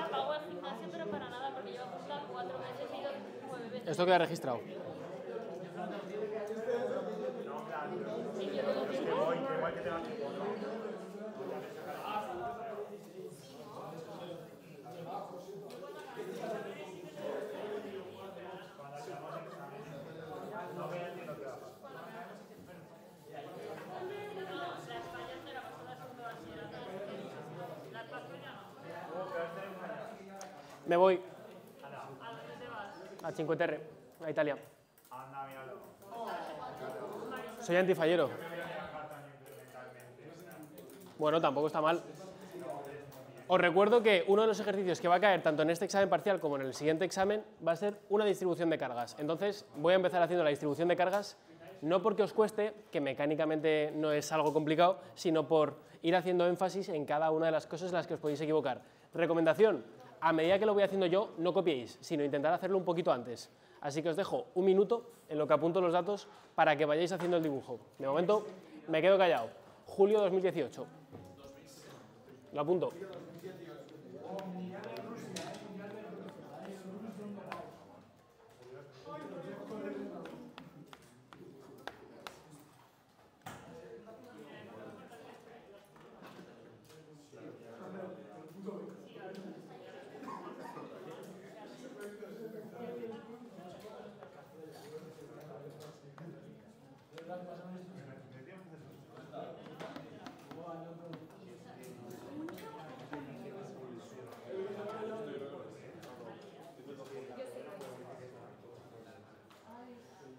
ahora pago el gimnasio, pero para nada, porque llevo apuntada 4 meses y 9 veces. Esto queda registrado. Sí, yo lo tengo. Igual que te vas Me voy. A Cinque Terre, a Italia. Anda, míralo. Soy antifallero. Bueno, tampoco está mal. Os recuerdo que uno de los ejercicios que va a caer tanto en este examen parcial como en el siguiente examen va a ser una distribución de cargas. Entonces voy a empezar haciendo la distribución de cargas, no porque os cueste, que mecánicamente no es algo complicado, sino por ir haciendo énfasis en cada una de las cosas en las que os podéis equivocar. Recomendación: a medida que lo voy haciendo yo, no copiéis, sino intentar hacerlo un poquito antes. Así que os dejo un minuto en lo que apunto los datos para que vayáis haciendo el dibujo. De momento me quedo callado. Julio 2018. Lo apunto.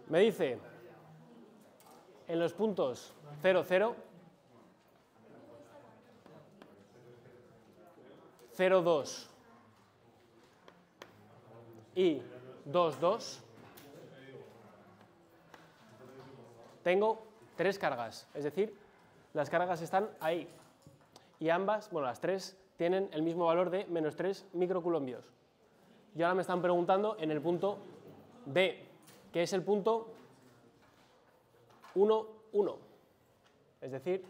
Me dice, en los puntos 0, 0, 0, 2 y 2, 2, tengo 3 cargas, es decir, las cargas están ahí. Y ambas, bueno, las 3, tienen el mismo valor de menos 3 microcoulombios. Y ahora me están preguntando en el punto B, que es el punto 1, 1. Es decir,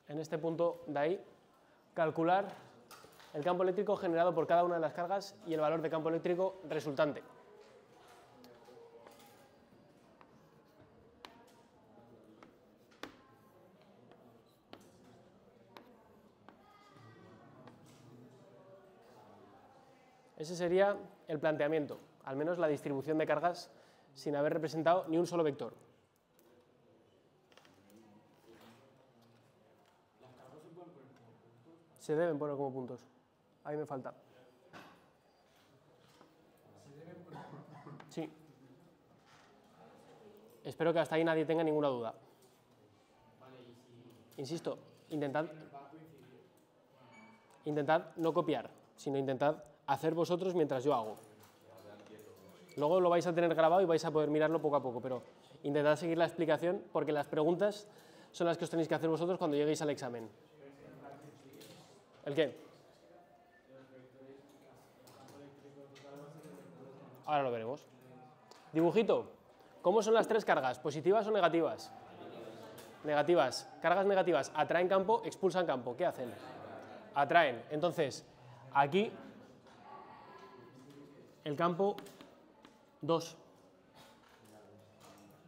en este punto de ahí, calcular el campo eléctrico generado por cada una de las cargas y el valor de campo eléctrico resultante. Ese sería el planteamiento, al menos la distribución de cargas sin haber representado ni un solo vector. Se deben poner como puntos. Ahí me falta. Sí. Espero que hasta ahí nadie tenga ninguna duda. Insisto, intentad no copiar, sino intentad hacer vosotros mientras yo hago. Luego lo vais a tener grabado y vais a poder mirarlo poco a poco, pero intentad seguir la explicación porque las preguntas son las que os tenéis que hacer vosotros cuando lleguéis al examen. ¿El qué? Ahora lo veremos. Dibujito. ¿Cómo son las 3 cargas? ¿Positivas o negativas? Negativas. Cargas negativas atraen campo, expulsan campo. ¿Qué hacen? Atraen. Entonces, aquí el campo 2.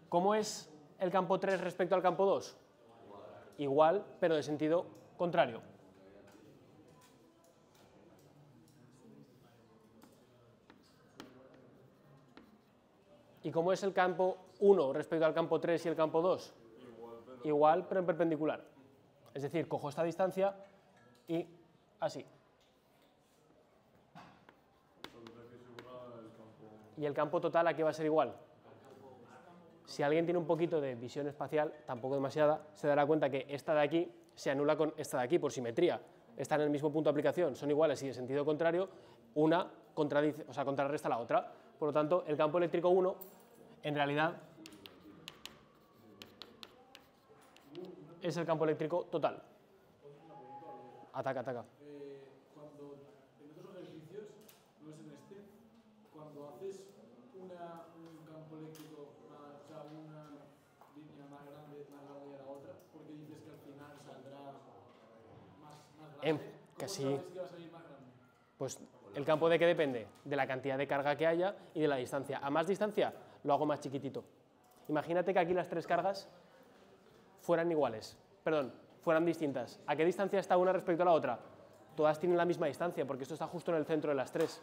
¿Cómo es el campo 3 respecto al campo 2? Igual, pero de sentido contrario. ¿Y cómo es el campo 1 respecto al campo 3 y el campo 2? Igual, pero en perpendicular. Es decir, cojo esta distancia y así. ¿Y el campo total a qué va a ser igual? Si alguien tiene un poquito de visión espacial, tampoco demasiada, se dará cuenta que esta de aquí se anula con esta de aquí por simetría. Están en el mismo punto de aplicación, son iguales y de sentido contrario, una contradice, o sea, contrarresta a la otra. Por lo tanto, el campo eléctrico 1, en realidad, es el campo eléctrico total. Ataca, ataca. Cuando en otros ejercicios, no es en este, cuando haces un campo eléctrico, o sea, Que sí. Pues el campo de qué depende? De la cantidad de carga que haya y de la distancia. A más distancia, lo hago más chiquitito. Imagínate que aquí las tres cargas fueran iguales, perdón, fueran distintas. ¿A qué distancia está una respecto a la otra? Todas tienen la misma distancia, porque esto está justo en el centro de las tres.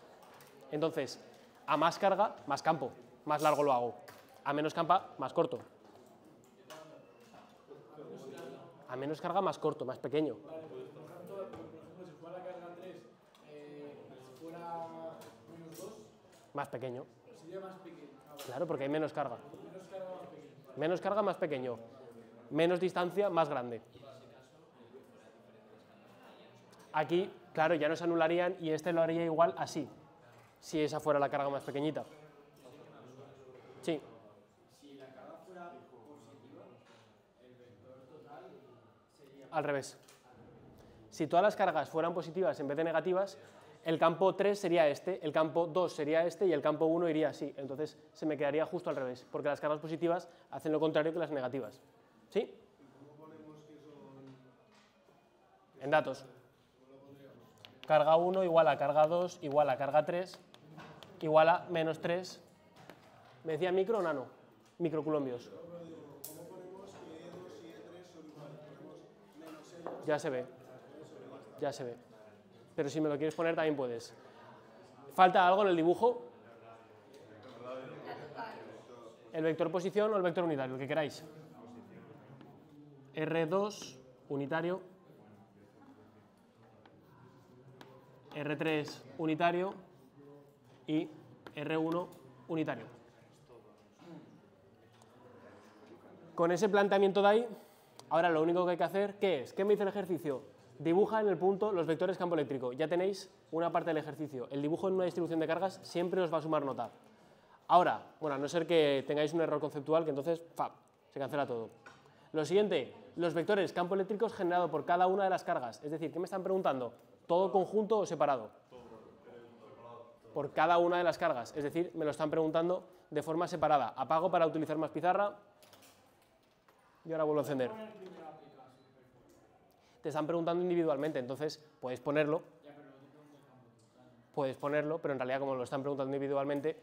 Entonces, a más carga, más campo, más largo lo hago. A menos carga, más corto. A menos carga, más corto, más pequeño. Por ejemplo, si fuera la carga 3, si fuera menos 2, Más pequeño. sería más pequeño. Claro, porque hay menos carga. Menos carga, más pequeño. Menos carga, más pequeño. Menos distancia, más grande. Aquí, claro, ya no se anularían y este lo haría igual así, si esa fuera la carga más pequeñita. Sí. Si la carga fuera positiva, el vector total sería... Al revés. Si todas las cargas fueran positivas en vez de negativas, el campo 3 sería este, el campo 2 sería este y el campo 1 iría así. Entonces se me quedaría justo al revés, porque las cargas positivas hacen lo contrario que las negativas. ¿Sí? ¿Cómo ponemos que son...? En datos. Carga 1 igual a carga 2 igual a carga 3 igual a menos 3. ¿Me decía micro o nano? Microculombios. ¿Cómo ponemos que E2 y E3 son iguales? Ponemos menos E2. Ya se ve. Ya se ve. Pero si me lo quieres poner también puedes. ¿Falta algo en el dibujo? El vector posición o el vector unitario, el que queráis. R2 unitario. R3 unitario y R1 unitario. Con ese planteamiento de ahí, ahora lo único que hay que hacer, ¿qué es? ¿Qué me dice el ejercicio? Dibuja en el punto los vectores campo eléctrico. Ya tenéis una parte del ejercicio. El dibujo en una distribución de cargas siempre os va a sumar nota. Ahora, bueno, a no ser que tengáis un error conceptual, que entonces, se cancela todo. Lo siguiente, los vectores campo eléctricos generados por cada una de las cargas. Es decir, ¿qué me están preguntando? ¿Todo conjunto o separado? Por cada una de las cargas. Es decir, me lo están preguntando de forma separada. Apago para utilizar más pizarra y ahora vuelvo a encender. Te están preguntando individualmente, entonces puedes ponerlo. Puedes ponerlo, pero en realidad como lo están preguntando individualmente,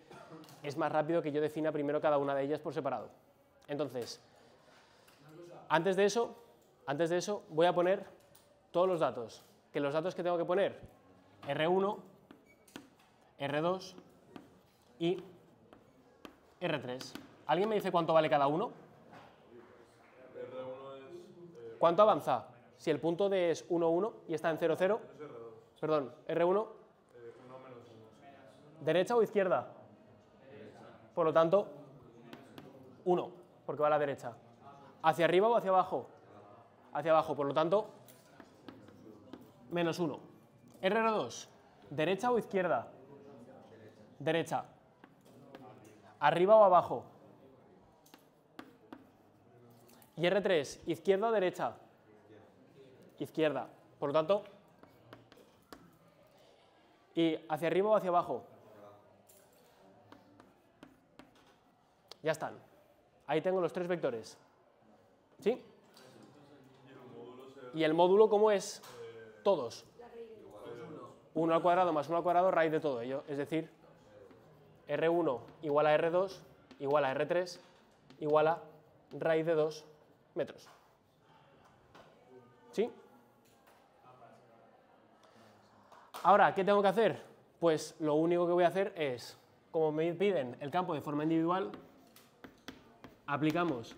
es más rápido que yo defina primero cada una de ellas por separado. Entonces, antes de eso voy a poner todos los datos. Que los datos que tengo que poner, R1, R2 y R3. ¿Alguien me dice cuánto vale cada uno? ¿Cuánto avanza? Si el punto D es 1, 1 y está en 0, 0. Perdón, R1. ¿Derecha o izquierda? Por lo tanto, 1, porque va a la derecha. ¿Hacia arriba o hacia abajo? Hacia abajo, por lo tanto, menos 1. R2, ¿derecha o izquierda? Derecha. ¿Arriba o abajo? Y R3, ¿izquierda o derecha? Izquierda. Por lo tanto, ¿y hacia arriba o hacia abajo? Ya están. Ahí tengo los tres vectores. ¿Sí? ¿Y el módulo cómo es? Todos. 1 al cuadrado más 1 al cuadrado, raíz de todo ello. Es decir, R1 igual a R2 igual a R3 igual a raíz de 2 metros. ¿Sí? Ahora, ¿qué tengo que hacer? Pues lo único que voy a hacer es, como me piden el campo de forma individual, aplicamos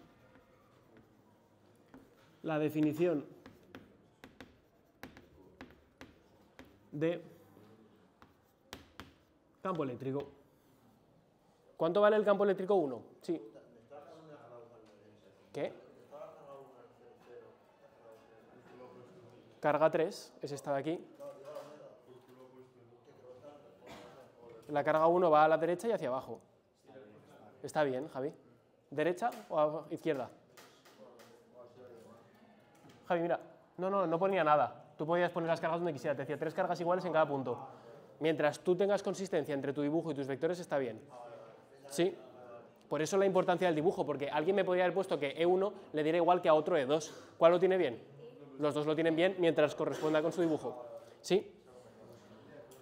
la definición de campo eléctrico. ¿Cuánto vale el campo eléctrico 1? Sí. ¿Qué? Carga 3 es esta de aquí. La carga 1 va a la derecha y hacia abajo. Está bien, Javi. ¿Derecha o izquierda? Javi, mira. No ponía nada. Tú podías poner las cargas donde quisieras. Te decía 3 cargas iguales en cada punto. Mientras tú tengas consistencia entre tu dibujo y tus vectores, está bien. ¿Sí? Por eso la importancia del dibujo, porque alguien me podría haber puesto que E1 le diera igual que a otro E2. ¿Cuál lo tiene bien? Los dos lo tienen bien mientras corresponda con su dibujo. ¿Sí?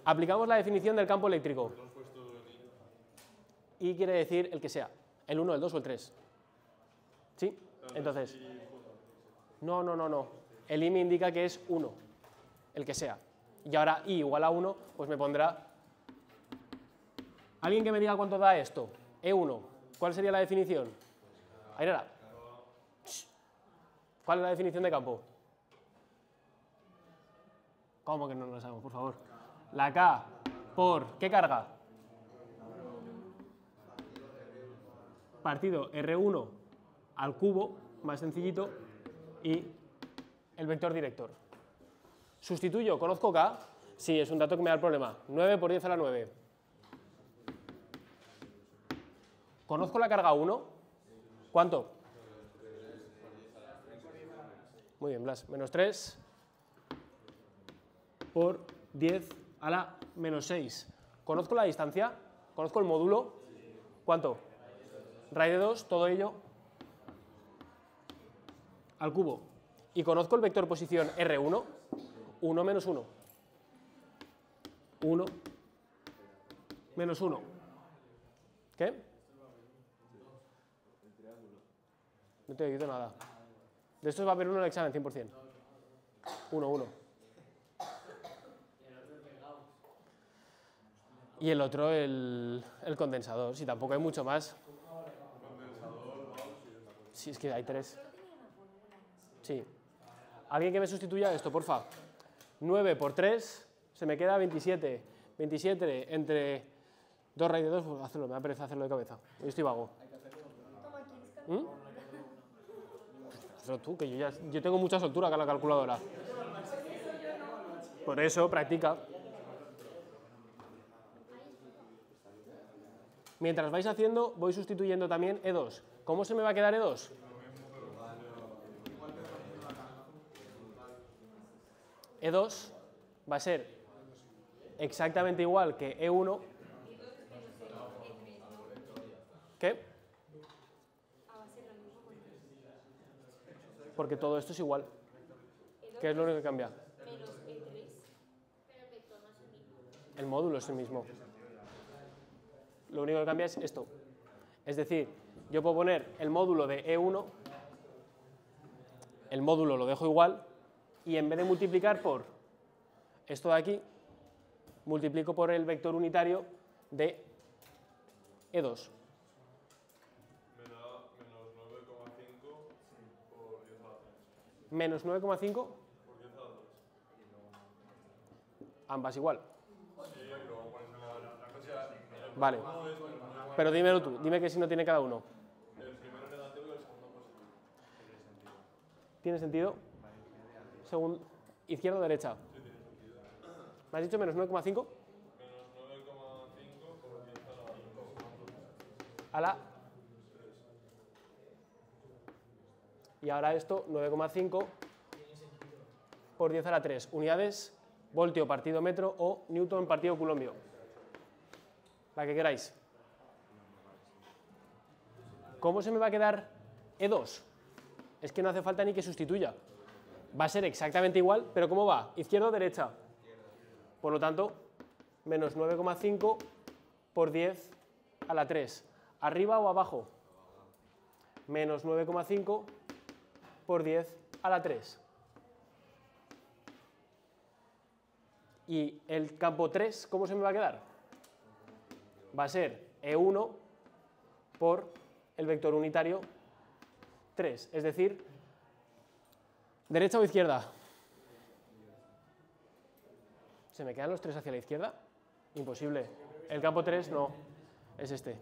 Aplicamos la definición del campo eléctrico. Y quiere decir el que sea, el 1, el 2 o el 3. ¿Sí? Entonces, no. El I me indica que es 1, el que sea. Y ahora I igual a 1, pues me pondrá... ¿Alguien que me diga cuánto da esto? E1. ¿Cuál sería la definición? Ainara. ¿Cuál es la definición de campo? ¿Cómo que no lo sabemos, por favor? La K por... ¿qué carga? Partido R1 al cubo, más sencillito, y el vector director. ¿Sustituyo? ¿Conozco K? Sí, es un dato que me da el problema. 9 por 10 a la 9. ¿Conozco la carga 1? ¿Cuánto? Muy bien, Blas. Menos 3 por 10 a la menos 6. ¿Conozco la distancia? ¿Conozco el módulo? ¿Cuánto? Raíz de 2, todo ello al cubo. ¿Y conozco el vector posición R1? 1 menos 1. 1 menos 1. ¿Qué? No te he oído nada. De estos va a haber uno en el examen, 100%. 1. Y el otro, el condensador. Si tampoco hay mucho más. Sí, es que hay 3. Sí. ¿Alguien que me sustituya esto, porfa? 9 por 3, se me queda 27. 27 entre 2 raíz de 2, pues hacerlo, me da pereza hacerlo de cabeza. Yo estoy vago. Hazlo tú, que yo tengo mucha soltura con la calculadora. Por eso, practica. Mientras vais haciendo, voy sustituyendo también E2. ¿Cómo se me va a quedar E2? E2 va a ser exactamente igual que E1. ¿Qué? Porque todo esto es igual. ¿Qué es lo único que cambia? Menos E3, pero el vector no es el mismo. El módulo es el mismo. Lo único que cambia es esto. Es decir, yo puedo poner el módulo de E1, el módulo lo dejo igual, y en vez de multiplicar por esto de aquí, multiplico por el vector unitario de E2. Me da menos 9,5 por 10 a la 3. Menos 9,5, Por 10 a la 3. ambas igual. Sí, luego pones la cosa. Vale. Pero dímelo tú, dime que si no tiene cada uno. El primero negativo y el segundo positivo. ¿Tiene sentido? Izquierda o derecha. ¿Me has dicho menos 9,5? Menos 9,5 por 10 a la 5. A la... Y ahora esto, 9,5 por 10 a la 3. Unidades, voltio partido metro o newton partido coulombio. La que queráis. ¿Cómo se me va a quedar E2? Es que no hace falta ni que sustituya. Va a ser exactamente igual, pero ¿cómo va? ¿Izquierda o derecha? Por lo tanto, menos 9,5 por 10 a la 3. ¿Arriba o abajo? Menos 9,5 por 10 a la 3. ¿Y el campo 3, cómo se me va a quedar? Va a ser E1 por el vector unitario 3. Es decir, ¿derecha o izquierda? ¿Se me quedan los 3 hacia la izquierda? Imposible. El campo 3 no, es este.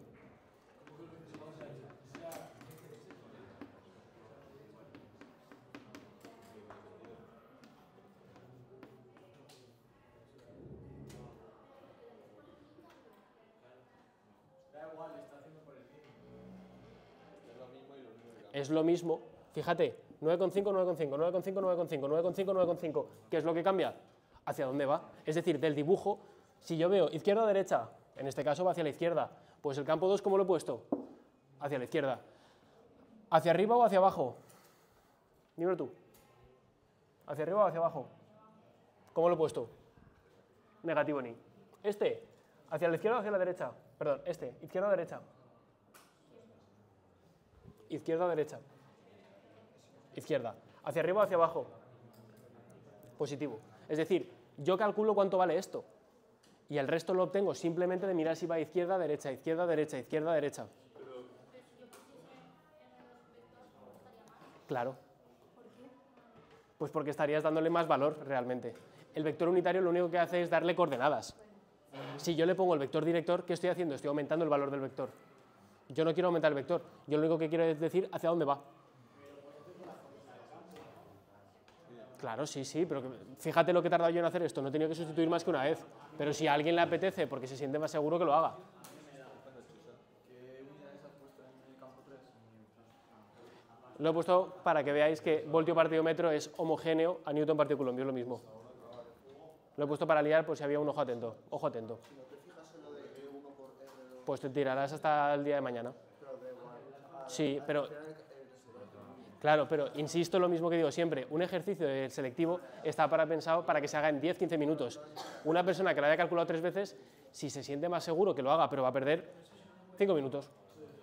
Es lo mismo, fíjate, 9,5, 9,5, 9,5, 9,5, 9,5, 9,5. ¿Qué es lo que cambia? ¿Hacia dónde va? Es decir, del dibujo, si yo veo izquierda o derecha, en este caso va hacia la izquierda, pues el campo 2, ¿cómo lo he puesto? Hacia la izquierda. ¿Hacia arriba o hacia abajo? Dímelo tú. ¿Hacia arriba o hacia abajo? ¿Cómo lo he puesto? Negativo ni. Este, ¿hacia la izquierda o hacia la derecha? Perdón, este, izquierda o derecha. Izquierda o derecha. Izquierda. ¿Hacia arriba o hacia abajo? Positivo. Es decir, yo calculo cuánto vale esto. Y el resto lo obtengo simplemente de mirar si va izquierda, derecha, izquierda, derecha, izquierda, derecha. Claro. Pues porque estarías dándole más valor realmente. El vector unitario lo único que hace es darle coordenadas. Si yo le pongo el vector director, ¿qué estoy haciendo? Estoy aumentando el valor del vector. Yo no quiero aumentar el vector. Yo lo único que quiero es decir hacia dónde va. Claro, sí, sí, pero fíjate lo que he tardado yo en hacer esto. No he tenido que sustituir más que una vez. Pero si a alguien le apetece porque se siente más seguro, que lo haga. Lo he puesto para que veáis que voltio partido metro es homogéneo a Newton partido Coulomb, es lo mismo. Lo he puesto para liar por si había un ojo atento. Ojo atento. Pues te tirarás hasta el día de mañana. Sí, pero... Claro, pero insisto lo mismo que digo siempre. Un ejercicio del selectivo está pensado para que se haga en 10-15 minutos. Una persona que lo haya calculado 3 veces, si se siente más seguro que lo haga, pero va a perder 5 minutos.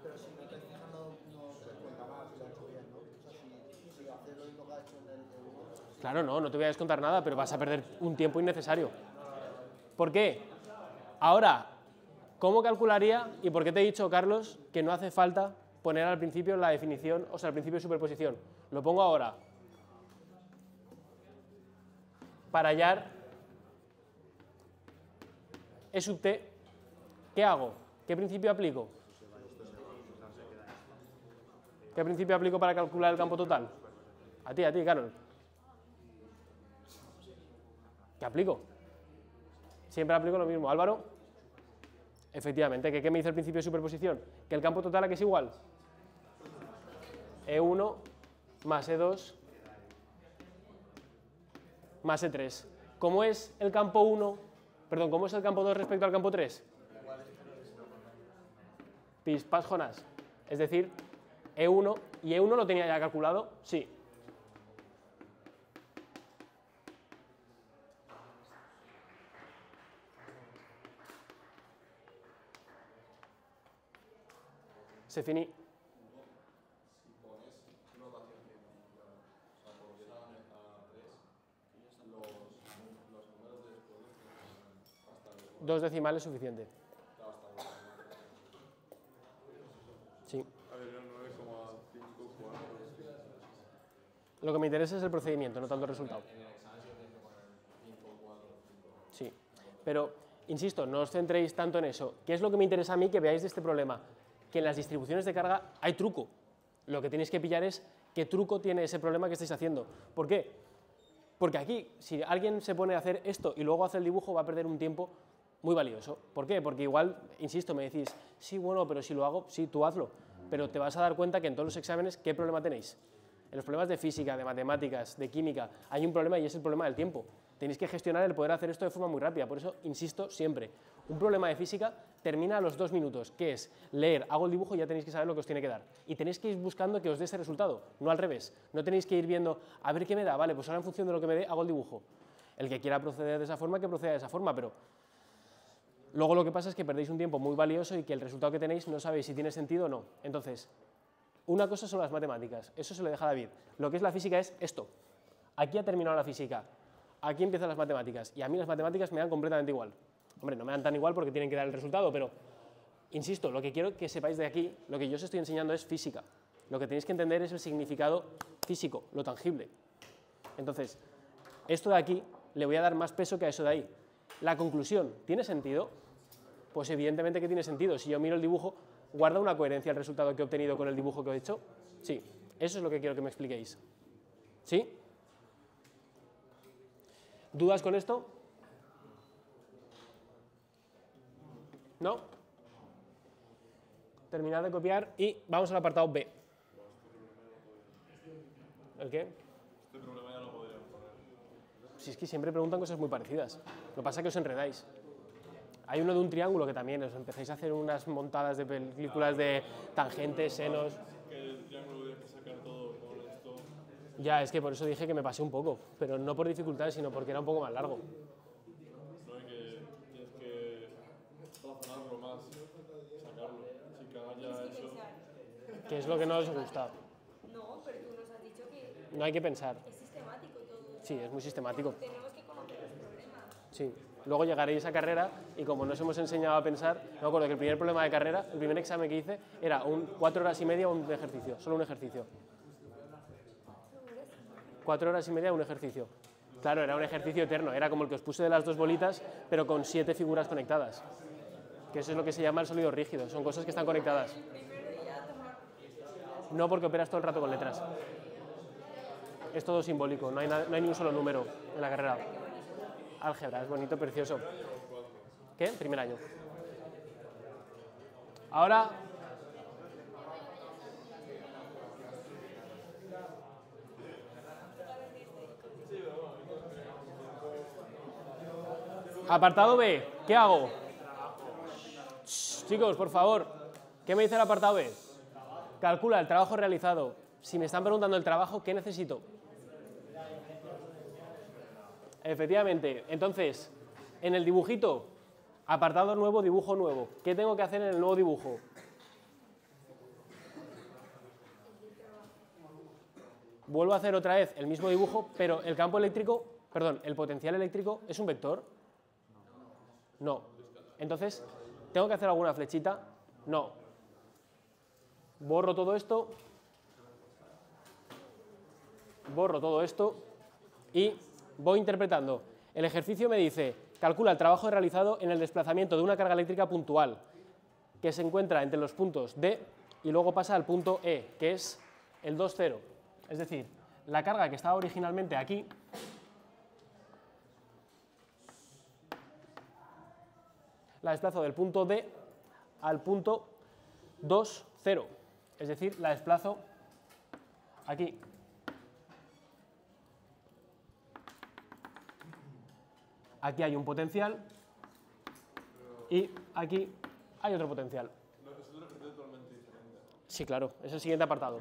Pero si no te fijas, no te cuenta más si lo has hecho bien, ¿no? O sea, si haces lo mismo que has hecho en el 1... Claro, no te voy a descontar nada, pero vas a perder un tiempo innecesario. ¿Por qué? Ahora, ¿cómo calcularía y por qué te he dicho, Carlos, que no hace falta poner al principio la definición, o sea, al principio de superposición? Lo pongo ahora. Para hallar E sub t, ¿qué hago? ¿Qué principio aplico? ¿Qué principio aplico para calcular el campo total? A ti, Carol. ¿Qué aplico? Siempre aplico lo mismo. Álvaro, efectivamente, ¿qué me dice el principio de superposición? Que el campo total, ¿a qué es igual? E1 más E2 más E3. ¿Cómo es el campo 1? Perdón, ¿cómo es el campo 2 respecto al campo 3? Pispas, Jonás. Es decir, E1, ¿y E1 lo tenía ya calculado? Sí. Se finí. Dos decimales es suficiente. Sí. Lo que me interesa es el procedimiento, no tanto el resultado. Sí. Pero, insisto, no os centréis tanto en eso. ¿Qué es lo que me interesa a mí que veáis de este problema? Que en las distribuciones de carga hay truco. Lo que tenéis que pillar es qué truco tiene ese problema que estáis haciendo. ¿Por qué? Porque aquí, si alguien se pone a hacer esto y luego hace el dibujo, va a perder un tiempo muy valioso. ¿Por qué? Porque igual, insisto, me decís, sí, bueno, pero si lo hago, sí, tú hazlo. Pero te vas a dar cuenta que en todos los exámenes, ¿qué problema tenéis? En los problemas de física, de matemáticas, de química, hay un problema y es el problema del tiempo. Tenéis que gestionar el poder hacer esto de forma muy rápida. Por eso, insisto siempre, un problema de física termina a los 2 minutos, que es leer, hago el dibujo y ya tenéis que saber lo que os tiene que dar. Y tenéis que ir buscando que os dé ese resultado, no al revés. No tenéis que ir viendo, a ver qué me da, vale, pues ahora en función de lo que me dé, hago el dibujo. El que quiera proceder de esa forma, que proceda de esa forma, pero luego lo que pasa es que perdéis un tiempo muy valioso y que el resultado que tenéis no sabéis si tiene sentido o no. Entonces, una cosa son las matemáticas, eso se lo deja David. Lo que es la física es esto. Aquí ha terminado la física, aquí empiezan las matemáticas, y a mí las matemáticas me dan completamente igual. Hombre, no me dan tan igual porque tienen que dar el resultado, pero, insisto, lo que quiero que sepáis de aquí, lo que yo os estoy enseñando es física. Lo que tenéis que entender es el significado físico, lo tangible. Entonces, esto de aquí le voy a dar más peso que a eso de ahí. La conclusión, ¿tiene sentido? Pues evidentemente que tiene sentido. Si yo miro el dibujo, ¿guarda una coherencia el resultado que he obtenido con el dibujo que he hecho? Sí, eso es lo que quiero que me expliquéis. ¿Sí? ¿Dudas con esto? ¿No? Terminad de copiar y vamos al apartado B. ¿El qué? Este problema ya lo podrían poner. Si es que siempre preguntan cosas muy parecidas. Lo que pasa es que os enredáis. Hay uno de un triángulo que también os empezáis a hacer unas montadas de películas de tangentes, senos. Que el triángulo tienes que sacar todo con esto. Ya, es que por eso dije que me pasé un poco, pero no por dificultades, sino porque era un poco más largo. No, y que tienes que razonarlo más, sacarlo. Si cagas ya eso. Que es lo que no os gusta. No, pero tú nos has dicho que No hay que pensar. es sistemático todo. Sí, es muy sistemático. Tenemos que conocer los problemas. Sí. Luego llegaréis a carrera y como nos hemos enseñado a pensar, me acuerdo que el primer problema de carrera, el primer examen que hice, era 4 horas y media un ejercicio, solo un ejercicio. 4 horas y media un ejercicio. Claro, era un ejercicio eterno, era como el que os puse de las 2 bolitas, pero con 7 figuras conectadas. Que eso es lo que se llama el sólido rígido, son cosas que están conectadas. No porque operas todo el rato con letras. Es todo simbólico, no hay ni un solo número en la carrera. Álgebra, es bonito, precioso. ¿Qué? Primer año. Ahora... Apartado B, ¿qué hago? Shh, chicos, por favor, ¿qué me dice el apartado B? Calcula el trabajo realizado. Si me están preguntando el trabajo, ¿qué necesito? Efectivamente, entonces, en el dibujito, apartado nuevo, dibujo nuevo. ¿Qué tengo que hacer en el nuevo dibujo? Vuelvo a hacer otra vez el mismo dibujo, pero el campo eléctrico, perdón, el potencial eléctrico, ¿es un vector? No. Entonces, ¿tengo que hacer alguna flechita? No. Borro todo esto y voy interpretando. El ejercicio me dice, calcula el trabajo realizado en el desplazamiento de una carga eléctrica puntual que se encuentra entre los puntos D y luego pasa al punto E, que es el 2, 0. Es decir, la carga que estaba originalmente aquí la desplazo del punto D al punto 2, 0. Es decir, la desplazo aquí. Aquí hay un potencial y aquí hay otro potencial. Sí, claro, es el siguiente apartado.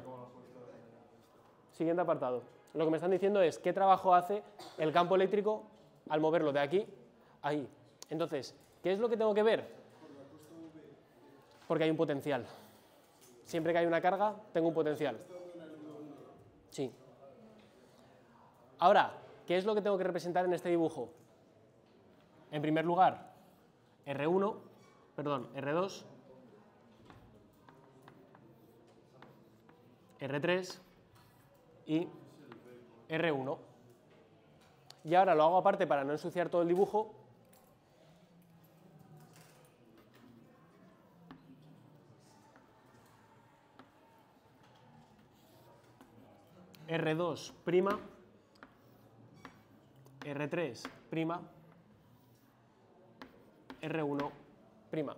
Siguiente apartado. Lo que me están diciendo es qué trabajo hace el campo eléctrico al moverlo de aquí a ahí. Entonces, ¿qué es lo que tengo que ver? Porque hay un potencial. Siempre que hay una carga, tengo un potencial. Sí. Ahora, ¿qué es lo que tengo que representar en este dibujo? En primer lugar, R2, R3 y R1. Y ahora lo hago aparte para no ensuciar todo el dibujo. R2', R3', R1'.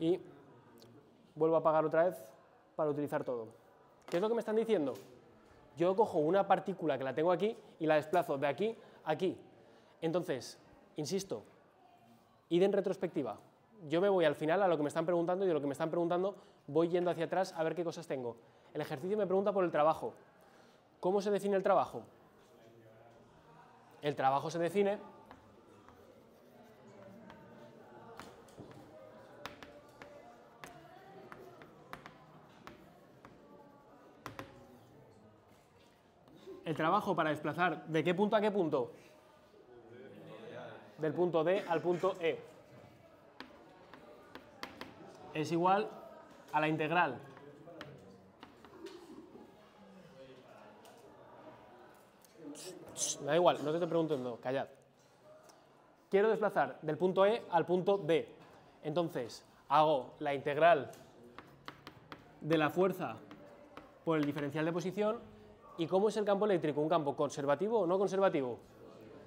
Y vuelvo a apagar otra vez para utilizar todo. ¿Qué es lo que me están diciendo? Yo cojo una partícula que la tengo aquí y la desplazo de aquí a aquí. Entonces, insisto, id en retrospectiva. Yo me voy al final a lo que me están preguntando y de lo que me están preguntando voy yendo hacia atrás a ver qué cosas tengo. El ejercicio me pregunta por el trabajo. ¿Cómo se define el trabajo? El trabajo se define para desplazar ¿de qué punto a qué punto? Del punto D al punto E. Es igual a la integral me da igual, no te estoy preguntando, callad. Quiero desplazar del punto E al punto D. Entonces, hago la integral de la fuerza por el diferencial de posición. ¿Y cómo es el campo eléctrico? ¿Un campo conservativo o no conservativo?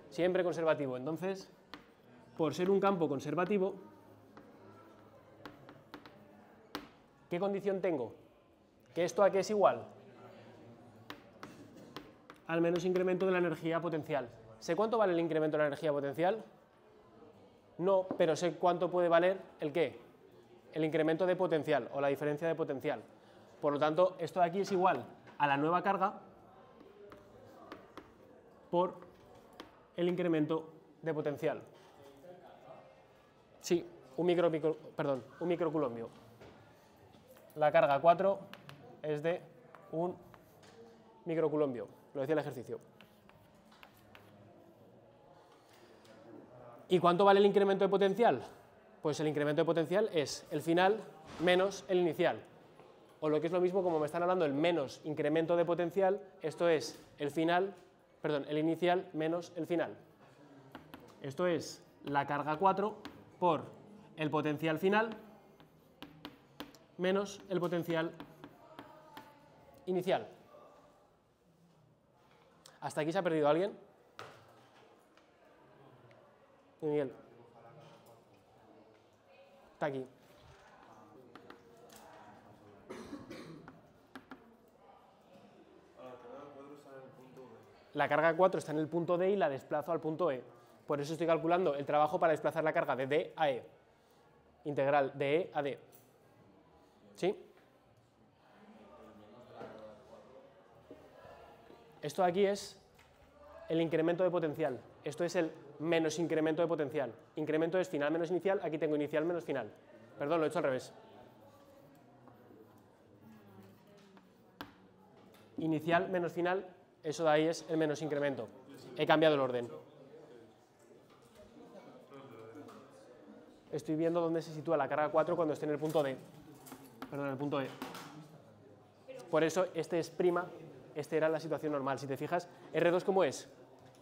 Siempre conservativo. Entonces, por ser un campo conservativo, ¿qué condición tengo? ¿Que esto a qué es igual? Al menos incremento de la energía potencial. ¿Sé cuánto vale el incremento de la energía potencial? No, pero sé cuánto puede valer el qué, el incremento de potencial o la diferencia de potencial. Por lo tanto, esto de aquí es igual a la nueva carga por el incremento de potencial. Sí, un microculombio. La carga 4 es de un microculombio, lo decía el ejercicio. ¿Y cuánto vale el incremento de potencial? Pues el incremento de potencial es el final menos el inicial. O lo que es lo mismo, como me están hablando el menos incremento de potencial, esto es el inicial menos el final. Esto es la carga 4 por el potencial final menos el potencial inicial. ¿Hasta aquí se ha perdido alguien? Miguel. Está aquí. La carga 4 está en el punto D y la desplazo al punto E. Por eso estoy calculando el trabajo para desplazar la carga de D a E. Integral de E a D. ¿Sí? Esto de aquí es el incremento de potencial. Esto es el menos incremento de potencial. Incremento es final menos inicial, aquí tengo inicial menos final. Perdón, lo he hecho al revés. Inicial menos final, eso de ahí es el menos incremento. He cambiado el orden. Estoy viendo dónde se sitúa la carga 4 cuando esté en el punto D. Perdón, en el punto E. Por eso este es prima, esta era la situación normal. Si te fijas, R2 ¿cómo es?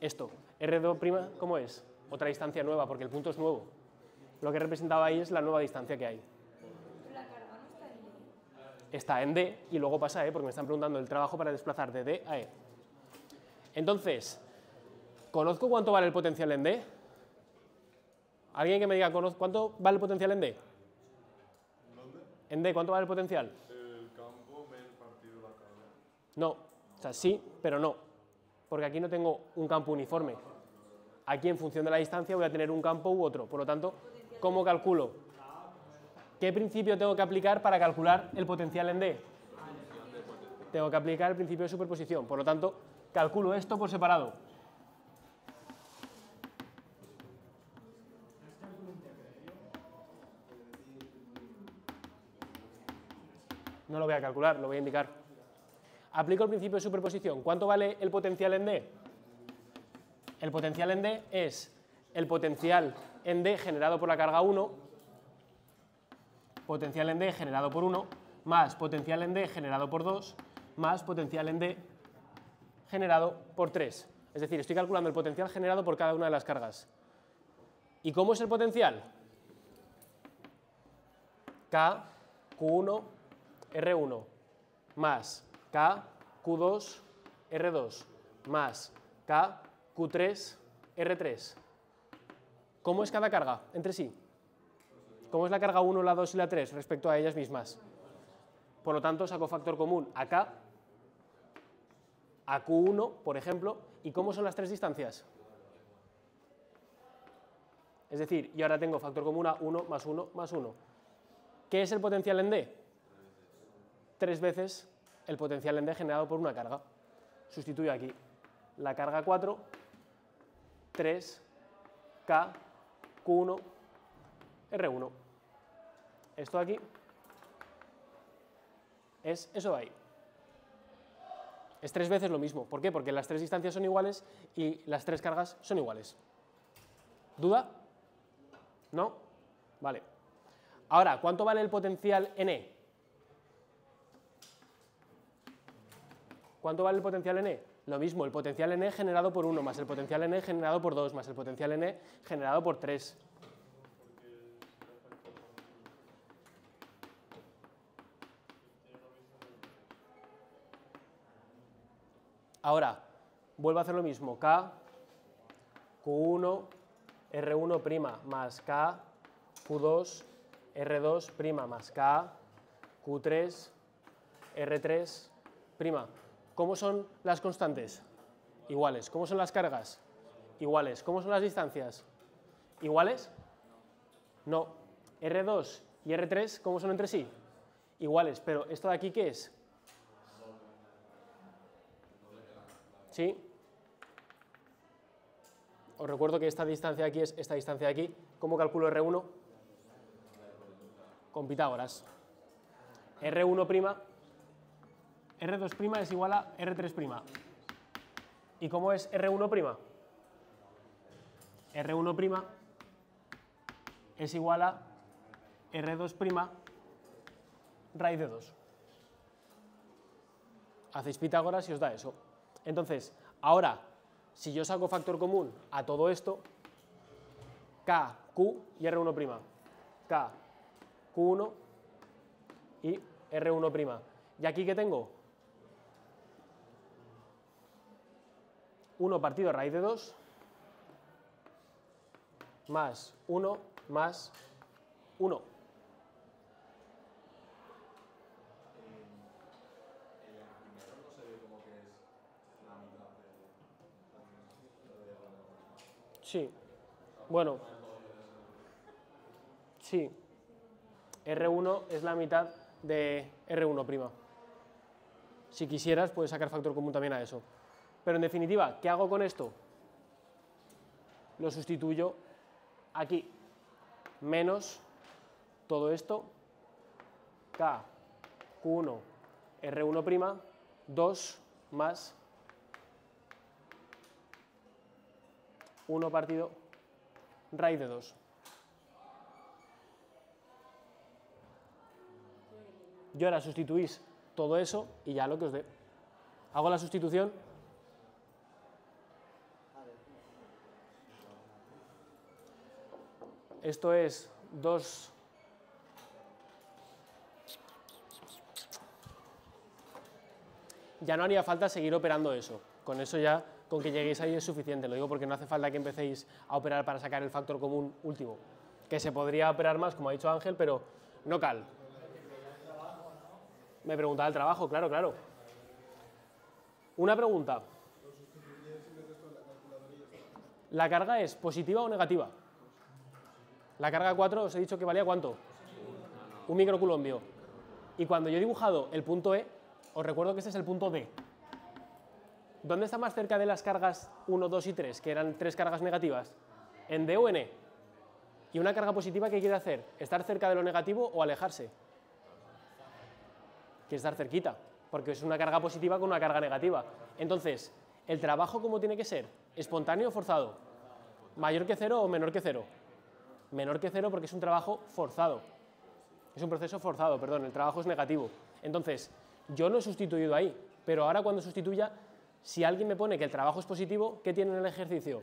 Esto. R2', ¿cómo es? Otra distancia nueva, porque el punto es nuevo. Lo que representaba ahí es la nueva distancia que hay. La carga no está en D. Está en D y luego pasa a E, porque me están preguntando el trabajo para desplazar de D a E. Entonces, ¿conozco cuánto vale el potencial en D? ¿Alguien que me diga cuánto vale el potencial en D? ¿Dónde? En D, ¿cuánto vale el potencial? El campo menos partido la carga. No, o sea, sí, pero no, porque aquí no tengo un campo uniforme. Aquí, en función de la distancia, voy a tener un campo u otro. Por lo tanto, ¿cómo calculo? ¿Qué principio tengo que aplicar para calcular el potencial en D? Tengo que aplicar el principio de superposición. Por lo tanto, calculo esto por separado. No lo voy a calcular, lo voy a indicar. Aplico el principio de superposición. ¿Cuánto vale el potencial en D? El potencial en D es el potencial en D generado por la carga 1, potencial en D generado por 1, más potencial en D generado por 2, más potencial en D generado por 3. Es decir, estoy calculando el potencial generado por cada una de las cargas. ¿Y cómo es el potencial? K, Q1, R1, más K, Q2, R2, más K, Q3, R3. ¿Cómo es cada carga entre sí? ¿Cómo es la carga 1, la 2 y la 3 respecto a ellas mismas? Por lo tanto, saco factor común a K, a Q1, por ejemplo, ¿y cómo son las tres distancias? Es decir, yo ahora tengo factor común a 1 más 1 más 1. ¿Qué es el potencial en D? 3 veces el potencial en D generado por una carga. Sustituyo aquí la carga 4, 3, K, Q1, R1. Esto de aquí es eso de ahí. Es 3 veces lo mismo. ¿Por qué? Porque las tres distancias son iguales y las tres cargas son iguales. ¿Duda? ¿No? Vale. Ahora, ¿cuánto vale el potencial en E? ¿Cuánto vale el potencial en E? Lo mismo, el potencial en E generado por 1, más el potencial en E generado por 2, más el potencial en E generado por 3. Ahora, vuelvo a hacer lo mismo. K, Q1, R1' más K, Q2, R2' más K, Q3, R3'. ¿Cómo son las constantes? Iguales. ¿Cómo son las cargas? Iguales. ¿Cómo son las distancias? Iguales. No. R2 y R3, ¿cómo son entre sí? Iguales, pero ¿esto de aquí qué es? ¿Sí? Os recuerdo que esta distancia de aquí es esta distancia de aquí. ¿Cómo calculo R1? Con Pitágoras. R1', R2' es igual a R3'. ¿Y cómo es R1'? R1' es igual a R2' raíz de 2. Hacéis Pitágoras y os da eso. Entonces, ahora, si yo saco factor común a todo esto, K, Q y R1'. K, Q1 y R1'. ¿Y aquí qué tengo? 1 partido raíz de 2 más 1 más 1. Sí. Bueno. Sí. R1 es la mitad de R1'. Si quisieras, puedes sacar factor común también a eso. Pero en definitiva, ¿qué hago con esto? Lo sustituyo aquí. Menos todo esto. K, Q1, R1', 2 más 1 partido raíz de 2. Y ahora sustituís todo eso y ya lo que os dé. Hago la sustitución. Esto es 2. Ya no haría falta seguir operando eso. Con eso ya, con que lleguéis ahí es suficiente. Lo digo porque no hace falta que empecéis a operar para sacar el factor común último. Que se podría operar más, como ha dicho Ángel, pero no cal. Me preguntaba el trabajo, claro, claro. Una pregunta. ¿La carga es positiva o negativa? La carga 4 os he dicho que valía ¿cuánto? Un microculombio. Y cuando yo he dibujado el punto E, os recuerdo que este es el punto D. ¿Dónde está más cerca de las cargas 1, 2 y 3, que eran 3 cargas negativas? ¿En D o en E? ¿Y una carga positiva qué quiere hacer? ¿Estar cerca de lo negativo o alejarse? Quiere estar cerquita, porque es una carga positiva con una carga negativa. Entonces, ¿el trabajo cómo tiene que ser? ¿Espontáneo o forzado? ¿Mayor que 0 o menor que 0? Menor que 0 porque es un trabajo forzado. Es un proceso forzado, perdón, el trabajo es negativo. Entonces, yo no he sustituido ahí, pero ahora cuando sustituya, si alguien me pone que el trabajo es positivo, ¿qué tiene en el ejercicio?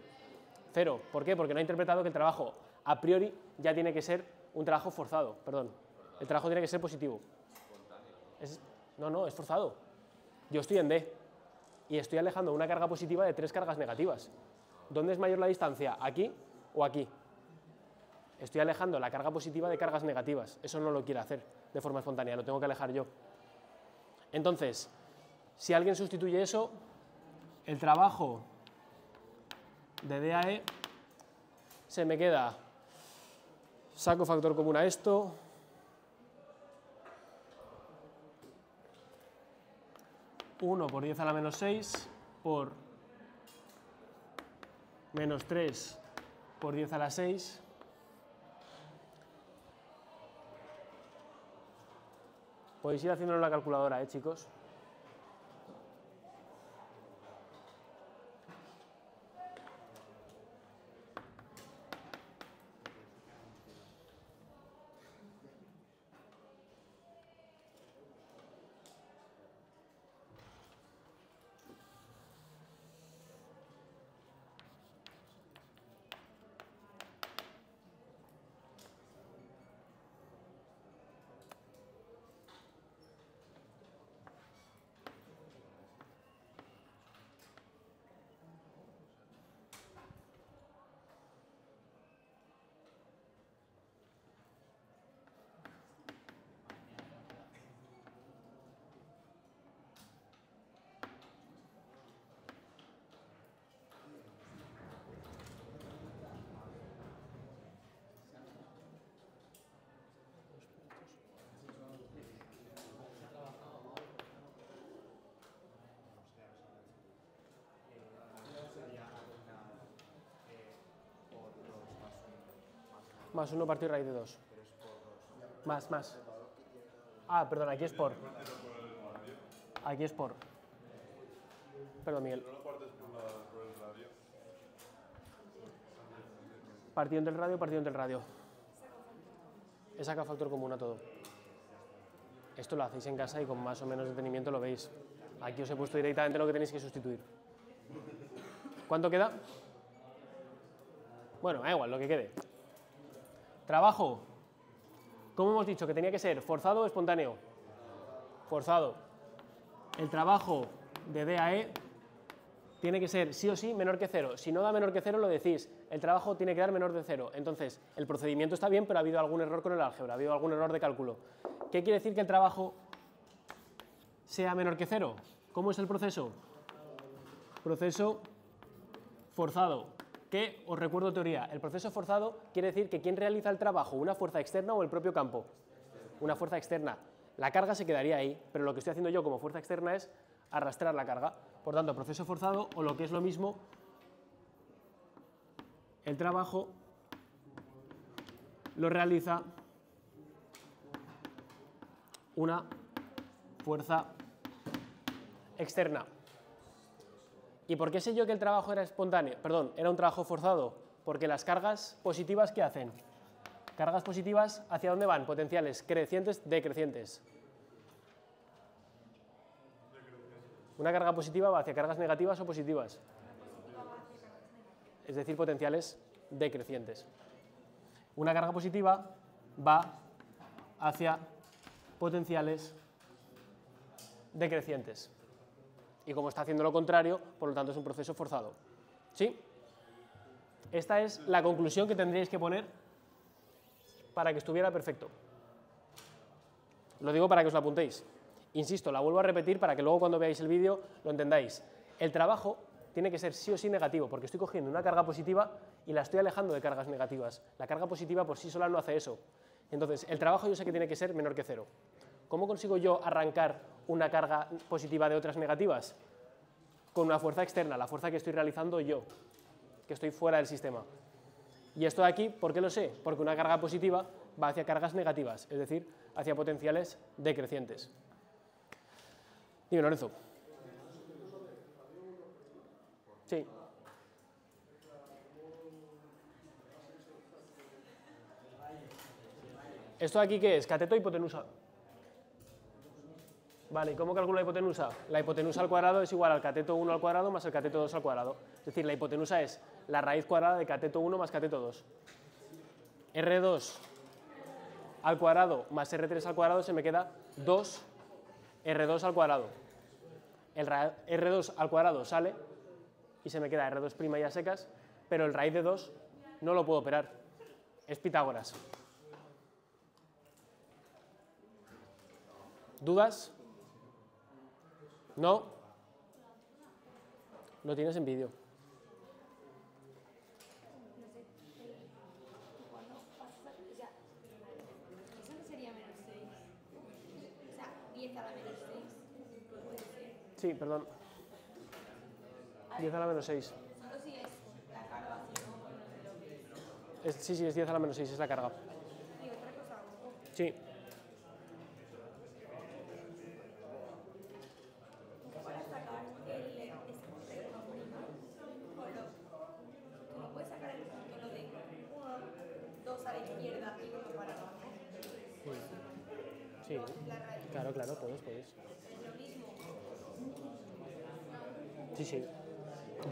0. ¿Por qué? Porque no ha interpretado que el trabajo a priori ya tiene que ser un trabajo forzado, perdón. El trabajo tiene que ser positivo. No, es forzado. Yo estoy en D y estoy alejando una carga positiva de 3 cargas negativas. ¿Dónde es mayor la distancia? ¿Aquí o aquí? Estoy alejando la carga positiva de cargas negativas. Eso no lo quiere hacer de forma espontánea, lo tengo que alejar yo. Entonces, si alguien sustituye eso, el trabajo de D a E se me queda, saco factor común a esto, (1 por 10 a la menos 6 por menos 3 por 10 a la 6 podéis ir haciéndolo en la calculadora, chicos. más 1 partido raíz de 2. Más. Ah, perdón, aquí es por. Aquí es por. Perdón, Miguel. Partido entre el radio. He sacado factor común a todo. Esto lo hacéis en casa y con más o menos detenimiento lo veis. Aquí os he puesto directamente lo que tenéis que sustituir. ¿Cuánto queda? Bueno, da igual, lo que quede. Trabajo. ¿Cómo hemos dicho que tenía que ser? ¿Forzado o espontáneo? Forzado. El trabajo de D a E tiene que ser sí o sí menor que 0. Si no da menor que 0, lo decís. El trabajo tiene que dar menor de 0. Entonces, el procedimiento está bien, pero ha habido algún error con el álgebra, ha habido algún error de cálculo. ¿Qué quiere decir que el trabajo sea menor que 0? ¿Cómo es el proceso? Proceso forzado. Que, os recuerdo teoría, el proceso forzado quiere decir que ¿quién realiza el trabajo? ¿Una fuerza externa o el propio campo? Una fuerza externa. La carga se quedaría ahí, pero lo que estoy haciendo yo como fuerza externa es arrastrar la carga. Por tanto, proceso forzado, o lo que es lo mismo, el trabajo lo realiza una fuerza externa. ¿Y por qué sé yo que el trabajo era espontáneo? Perdón, era un trabajo forzado. Porque las cargas positivas, ¿qué hacen? Cargas positivas, ¿hacia dónde van? Potenciales crecientes, decrecientes. Una carga positiva va hacia cargas negativas o positivas. Es decir, potenciales decrecientes. Una carga positiva va hacia potenciales decrecientes. Y como está haciendo lo contrario, por lo tanto es un proceso forzado. ¿Sí? Esta es la conclusión que tendríais que poner para que estuviera perfecto. Lo digo para que os lo apuntéis. Insisto, la vuelvo a repetir para que luego cuando veáis el vídeo lo entendáis. El trabajo tiene que ser sí o sí negativo, porque estoy cogiendo una carga positiva y la estoy alejando de cargas negativas. La carga positiva por sí sola no hace eso. Entonces, el trabajo yo sé que tiene que ser menor que 0. ¿Cómo consigo yo arrancar una carga positiva de otras negativas? Con una fuerza externa, la fuerza que estoy realizando yo, que estoy fuera del sistema. Y esto de aquí, ¿por qué lo sé? Porque una carga positiva va hacia cargas negativas, es decir, hacia potenciales decrecientes. Dime, Lorenzo. Sí. ¿Esto de aquí qué es? ¿Cateto o hipotenusa? Vale, ¿y cómo calculo la hipotenusa? La hipotenusa al cuadrado es igual al cateto 1 al cuadrado más el cateto 2 al cuadrado. Es decir, la hipotenusa es la raíz cuadrada de cateto 1 más cateto 2. R2 al cuadrado más R3 al cuadrado se me queda 2 R2 al cuadrado. El R2 al cuadrado sale y se me queda R2' ya secas, pero el raíz de 2 no lo puedo operar. Es Pitágoras. ¿Dudas? ¿No? Lo tienes en vídeo. Cuando pasas, o sea, eso no sería menos 6. O sea, 10 a la menos 6. Puede ser. Sí, perdón. 10 a la menos 6. Solo si es la carga, si no, no sé lo que es. Sí, es 10 a la menos 6, es la carga. Y otra cosa, Sí. para sacar el recto prima, tú no puedes sacar el punto lo de 2 a la izquierda y 1 para abajo. Sí. Claro, podéis. Es lo mismo. Sí.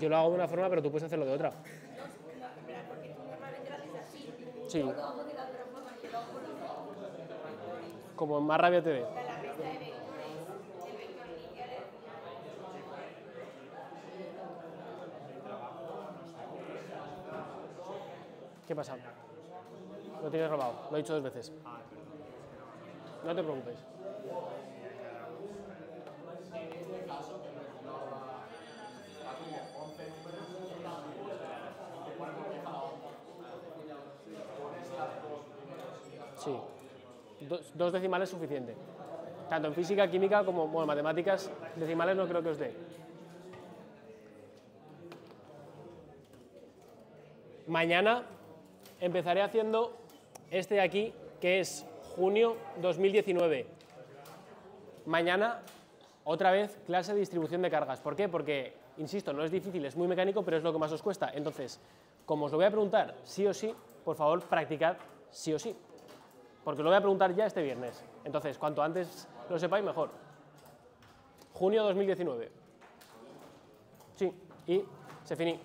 Yo lo hago de una forma, pero tú puedes hacerlo de otra. Porque tú normalmente lo haces así. Sí. Yo lo hago de la otra forma, yo lo hago con los vectores. Como más rabia te dé. La resta de vectores, el vector inicial es ¿Qué pasa? Lo tienes robado, lo he dicho 2 veces. No te preocupes. Sí, 2 decimales es suficiente. Tanto en física, química como en matemáticas, decimales no creo que os dé. Mañana empezaré haciendo este de aquí, que es junio 2019. Mañana, otra vez, clase de distribución de cargas. ¿Por qué? Porque, insisto, no es difícil, es muy mecánico, pero es lo que más os cuesta. Entonces, como os lo voy a preguntar sí o sí, por favor, practicad sí o sí. Porque lo voy a preguntar ya este viernes. Entonces, cuanto antes lo sepáis, mejor. Junio 2019. Sí, y se finí.